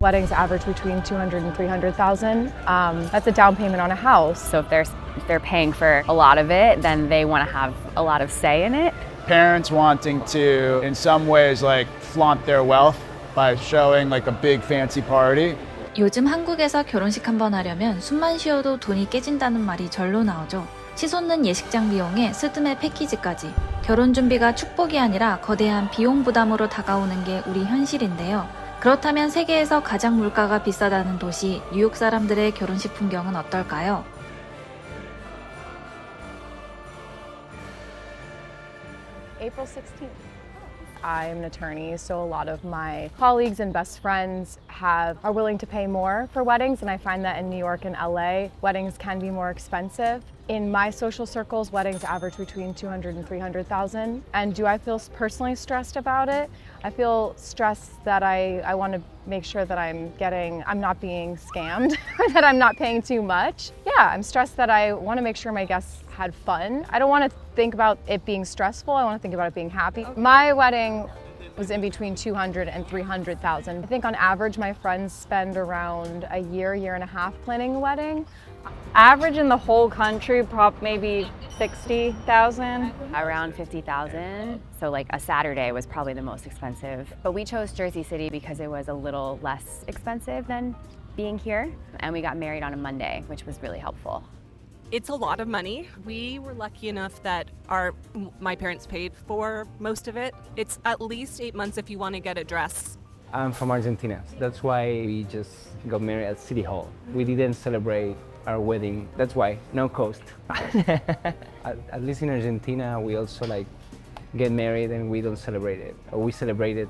Weddings average between 200 and 300,000. That's a down payment on a house. So if they're paying for a lot of it, then they want to have a lot of say in it. Parents wanting to, in some ways, like flaunt their wealth by showing like a big fancy party. 요즘 한국에서 결혼식 한번 하려면 숨만 쉬어도 돈이 깨진다는 말이 절로 나오죠. 치솟는 예식장 비용에 스드메 패키지까지. 결혼 준비가 축복이 아니라 거대한 비용 부담으로 다가오는 게 우리 현실인데요. 그렇다면 세계에서 가장 물가가 비싸다는 도시 뉴욕 사람들의 결혼식 풍경은 어떨까요? April 16th. I'm an attorney, so a lot of my colleagues and best friends are willing to pay more for weddings, and I find that in New York and LA, weddings can be more expensive. In my social circles, weddings average between 200 and 300,000. And do I feel personally stressed about it? I feel stressed that I want to make sure that I'm not being scammed, or that I'm not paying too much. Yeah, I'm stressed that I want to make sure my guests had fun. I don't want to think about it being stressful. I want to think about it being happy. My wedding was in between 200 and 300,000. I think on average, my friends spend around a year and a half planning a wedding. Average in the whole country, maybe 60,000. Around 50,000. So like a Saturday was probably the most expensive. But we chose Jersey City because it was a little less expensive than being here. And we got married on a Monday, which was really helpful. It's a lot of money. We were lucky enough that my parents paid for most of it. It's at least 8 months if you want to get a dress. I'm from Argentina. That's why we just got married at City Hall. We didn't celebrate our wedding. That's why, no cost. At least in Argentina, we also get married and we don't celebrate it. Or we celebrate it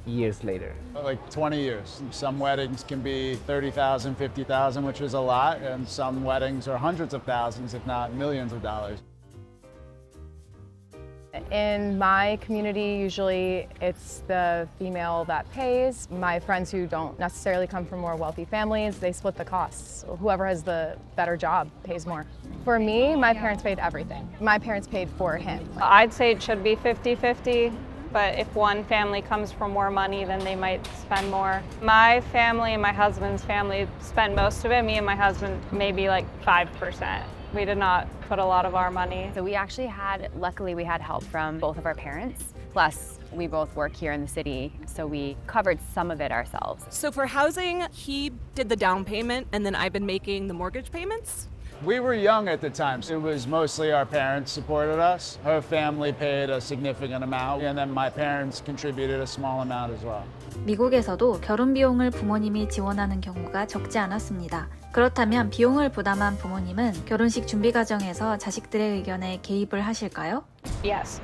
years later. Like 20 years. Some weddings can be 30,000, 50,000, which is a lot, and some weddings are hundreds of thousands, if not millions of dollars. In my community, usually it's the female that pays. My friends who don't necessarily come from more wealthy families, they split the costs. Whoever has the better job pays more. For me, my parents paid everything. My parents paid for him. I'd say it should be 50-50, but if one family comes from more money, then they might spend more. My family and my husband's family spent most of it. Me and my husband, maybe like 5%. We did not put a lot of our money. So luckily we had help from both of our parents. Plus, we both work here in the city, so we covered some of it ourselves. So for housing, he did the down payment and then I've been making the mortgage payments. We were young at the time, so it was mostly our parents supported us. Her family paid a significant amount, and then my parents contributed a small amount as well. 미국에서도 결혼 비용을 부모님이 지원하는 경우가 적지 않았습니다. 그렇다면 비용을 부담한 부모님은 결혼식 준비 과정에서 자식들의 의견에 개입을 하실까요? Yes.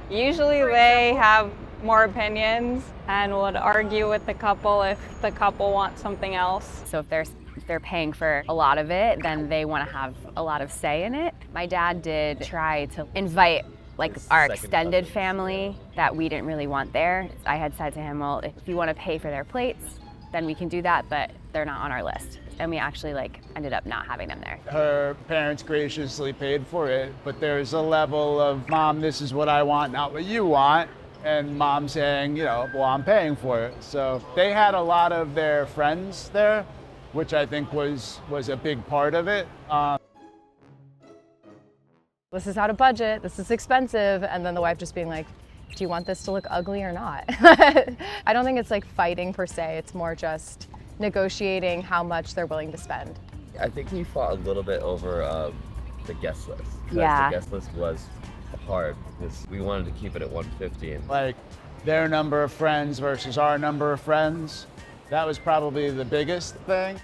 Usually they have more opinions and would argue with the couple if the couple wants something else. So if they're paying for a lot of it, then they want to have a lot of say in it. My dad did try to invite our extended family that we didn't really want there. I had said to him, well, if you want to pay for their plates, then we can do that, but they're not on our list. And we actually ended up not having them there. Her parents graciously paid for it, but there's a level of, Mom, this is what I want, not what you want. And Mom saying, well, I'm paying for it. So they had a lot of their friends there, which I think was a big part of it. This is out of budget, this is expensive, and then the wife just being like, do you want this to look ugly or not? I don't think it's fighting per se, it's more just negotiating how much they're willing to spend. I think we fought a little bit over the guest list. Yeah. The guest list was hard because we wanted to keep it at 150. And Their number of friends versus our number of friends, that was probably the biggest thing.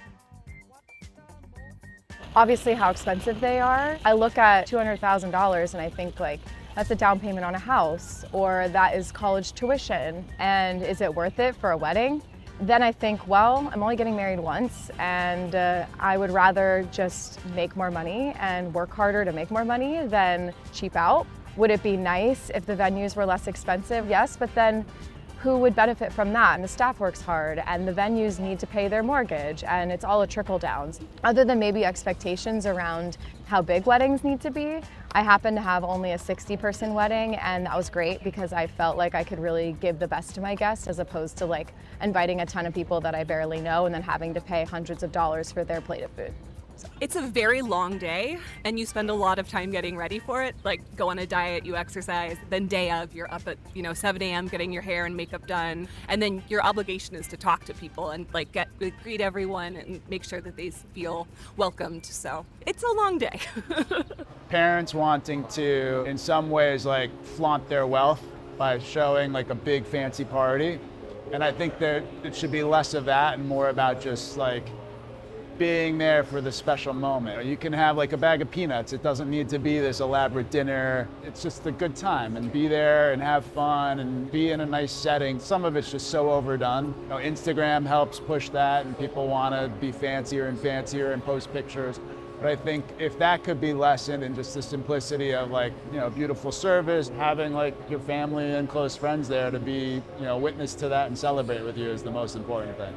Obviously how expensive they are. I look at $200,000 and I think that's a down payment on a house, or that is college tuition, and is it worth it for a wedding? Then I think, well, I'm only getting married once, and I would rather just make more money and work harder to make more money than cheap out. Would it be nice if the venues were less expensive? Yes, but then who would benefit from that? And the staff works hard, and the venues need to pay their mortgage, and it's all a trickle down. Other than maybe expectations around how big weddings need to be, I happened to have only a 60-person wedding, and that was great because I felt like I could really give the best to my guests as opposed to like inviting a ton of people that I barely know and then having to pay hundreds of dollars for their plate of food. It's a very long day, and you spend a lot of time getting ready for it. Like, go on a diet, you exercise, then day of, you're up at 7 a.m. getting your hair and makeup done, and then your obligation is to talk to people and like greet everyone and make sure that they feel welcomed. So it's a long day. Parents wanting to, in some ways, like flaunt their wealth by showing like a big fancy party, and I think that it should be less of that and more about just like being there for the special moment. You can have like a bag of peanuts. It doesn't need to be this elaborate dinner. It's just a good time, and be there and have fun and be in a nice setting. Some of it's just so overdone. Instagram helps push that, and people want to be fancier and fancier and post pictures. But I think if that could be lessened in just the simplicity of like, beautiful service, having like your family and close friends there to be, witness to that and celebrate with you is the most important thing.